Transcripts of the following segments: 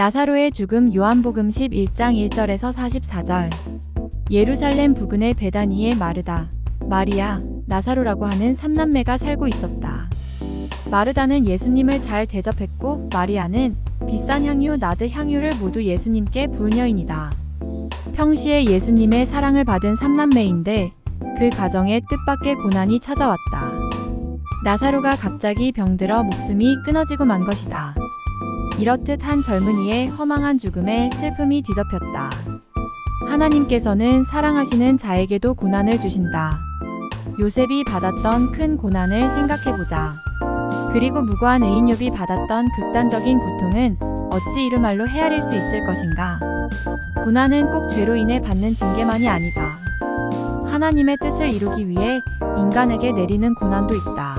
나사로의 죽음 요한복음 11장 1절에서 44절. 예루살렘 부근의 베다니에 마르다, 마리아, 나사로라고 하는 3남매가 살고 있었다. 마르다는 예수님을 잘 대접했고 마리아는 비싼 향유 나드 향유를 모두 예수님께 부은 여인이다. 평시에 예수님의 사랑을 받은 3남매인데 그 가정에 뜻밖의 고난이 찾아왔다. 나사로가 갑자기 병들어 목숨이 끊어지고 만 것이다. 이렇듯 한 젊은이의 허망한 죽음에 슬픔이 뒤덮였다. 하나님께서는 사랑하시는 자에게도 고난을 주신다. 요셉이 받았던 큰 고난을 생각해보자. 그리고 무고한 의인 욥이 받았던 극단적인 고통은 어찌 이루 말로 헤아릴 수 있을 것인가. 고난은 꼭 죄로 인해 받는 징계만이 아니다. 하나님의 뜻을 이루기 위해 인간에게 내리는 고난도 있다.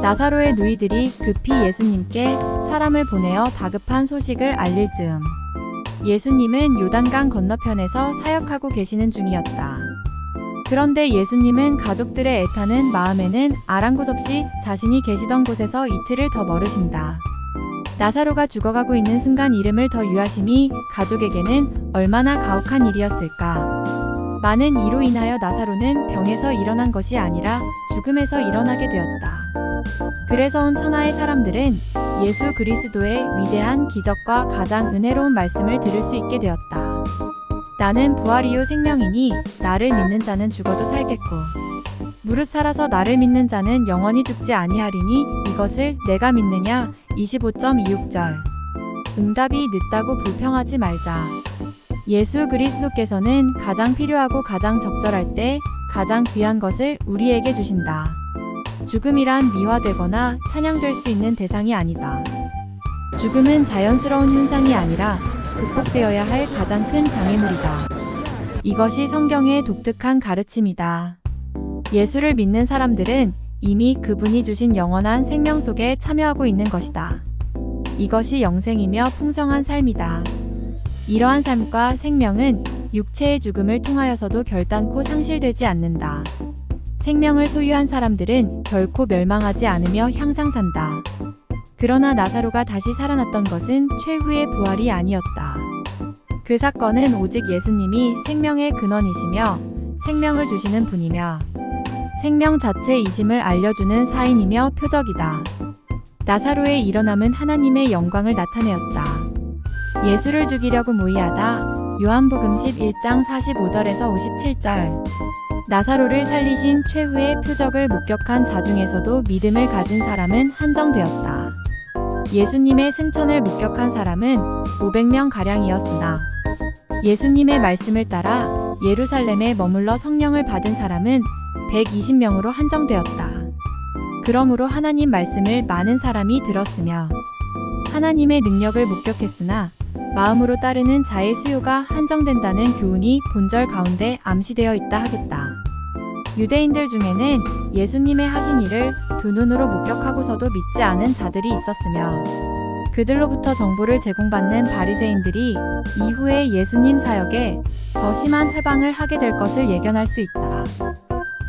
나사로의 누이들이 급히 예수님께 사람을 보내어 다급한 소식을 알릴 즈음 예수님은 요단강 건너편에서 사역하고 계시는 중이었다. 그런데 예수님은 가족들의 애타는 마음에는 아랑곳 없이 자신이 계시던 곳에서 이틀을 더 머르신다. 나사로가 죽어가고 있는 순간 이름을 더 유하심이 가족에게는 얼마나 가혹한 일이었을까. 많은 이로 인하여 나사로는 병에서 일어난 것이 아니라 죽음에서 일어나게 되었다. 그래서 온 천하의 사람들은 예수 그리스도의 위대한 기적과 가장 은혜로운 말씀을 들을 수 있게 되었다. 나는 부활이요 생명이니 나를 믿는 자는 죽어도 살겠고 무릇 살아서 나를 믿는 자는 영원히 죽지 아니하리니 이것을 내가 믿느냐. 25.26절. 응답이 늦다고 불평하지 말자. 예수 그리스도께서는 가장 필요하고 가장 적절할 때 가장 귀한 것을 우리에게 주신다. 죽음이란 미화되거나 찬양될 수 있는 대상이 아니다. 죽음은 자연스러운 현상이 아니라 극복되어야 할 가장 큰 장애물이다. 이것이 성경의 독특한 가르침이다. 예수를 믿는 사람들은 이미 그분이 주신 영원한 생명 속에 참여하고 있는 것이다. 이것이 영생이며 풍성한 삶이다. 이러한 삶과 생명은 육체의 죽음을 통하여서도 결단코 상실되지 않는다. 생명을 소유한 사람들은 결코 멸망하지 않으며 항상 산다. 그러나 나사로가 다시 살아났던 것은 최후의 부활이 아니었다. 그 사건은 오직 예수님이 생명의 근원이시며 생명을 주시는 분이며 생명 자체이심을 알려주는 사인이며 표적이다. 나사로의 일어남은 하나님의 영광을 나타내었다. 예수를 죽이려고 모의하다. 요한복음 11장 45절에서 57절. 나사로를 살리신 최후의 표적을 목격한 자 중에서도 믿음을 가진 사람은 한정되었다. 예수님의 승천을 목격한 사람은 500명가량이었으나 예수님의 말씀을 따라 예루살렘에 머물러 성령을 받은 사람은 120명으로 한정되었다. 그러므로 하나님 말씀을 많은 사람이 들었으며 하나님의 능력을 목격했으나 마음으로 따르는 자의 수요가 한정된다는 교훈이 본절 가운데 암시되어 있다 하겠다. 유대인들 중에는 예수님의 하신 일을 두 눈으로 목격하고서도 믿지 않은 자들이 있었으며 그들로부터 정보를 제공받는 바리새인들이 이후에 예수님 사역에 더 심한 회방을 하게 될 것을 예견할 수 있다.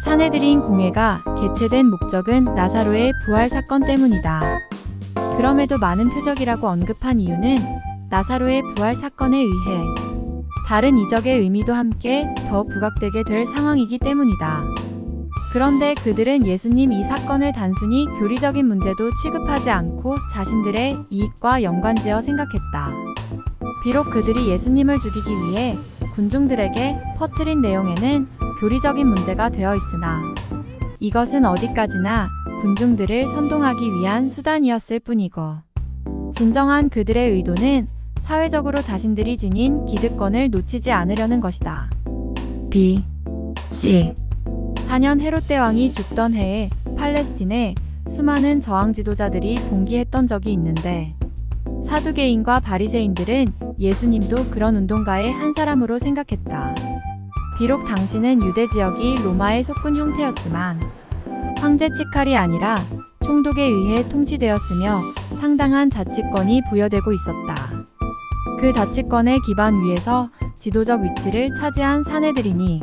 사내들인 공회가 개최된 목적은 나사로의 부활 사건 때문이다. 그럼에도 많은 표적이라고 언급한 이유는 나사로의 부활 사건에 의해 다른 이적의 의미도 함께 더 부각되게 될 상황이기 때문이다. 그런데 그들은 예수님 이 사건을 단순히 교리적인 문제도 취급하지 않고 자신들의 이익과 연관지어 생각했다. 비록 그들이 예수님을 죽이기 위해 군중들에게 퍼뜨린 내용에는 교리적인 문제가 되어 있으나 이것은 어디까지나 군중들을 선동하기 위한 수단이었을 뿐이고 진정한 그들의 의도는 사회적으로 자신들이 지닌 기득권을 놓치지 않으려는 것이다. B.C. 4년 헤롯 대왕이 죽던 해에 팔레스틴에 수많은 저항 지도자들이 봉기했던 적이 있는데 사두개인과 바리새인들은 예수님도 그런 운동가의 한 사람으로 생각했다. 비록 당시는 유대 지역이 로마의 속군 형태였지만 황제 치칼이 아니라 총독에 의해 통치되었으며 상당한 자치권이 부여되고 있었다. 그 자치권의 기반 위에서 지도적 위치를 차지한 사내들이니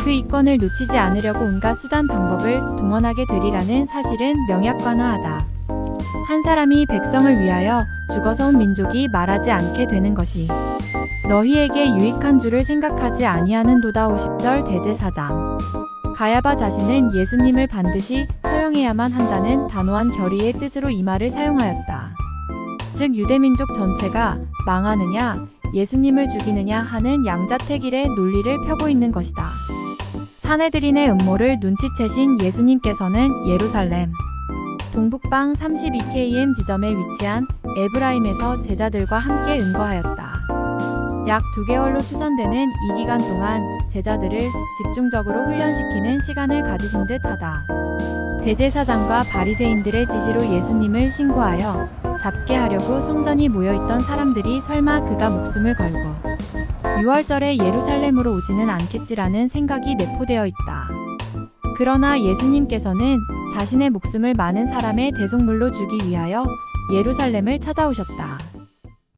그 이권을 놓치지 않으려고 온갖 수단 방법을 동원하게 되리라는 사실은 명약관화하다. 한 사람이 백성을 위하여 죽어서 온 민족이 말하지 않게 되는 것이 너희에게 유익한 줄을 생각하지 아니하는도다. 50절 대제사장 가야바 자신은 예수님을 반드시 처형해야만 한다는 단호한 결의의 뜻으로 이 말을 사용하였다. 즉 유대민족 전체가 망하느냐 예수님을 죽이느냐 하는 양자택일의 논리를 펴고 있는 것이다. 사내들인의 음모를 눈치채신 예수님께서는 예루살렘 동북방 32km 지점에 위치한 에브라임에서 제자들과 함께 응거하였다. 약 2개월로 추산되는 이 기간 동안 제자들을 집중적으로 훈련시키는 시간을 가지신 듯하다. 대제사장과 바리새인들의 지시로 예수님을 신고하여 잡게 하려고 성전이 모여있던 사람들이 설마 그가 목숨을 걸고 6월절에 예루살렘으로 오지는 않겠지라는 생각이 내포되어 있다. 그러나 예수님께서는 자신의 목숨을 많은 사람의 대속물로 주기 위하여 예루살렘을 찾아오셨다.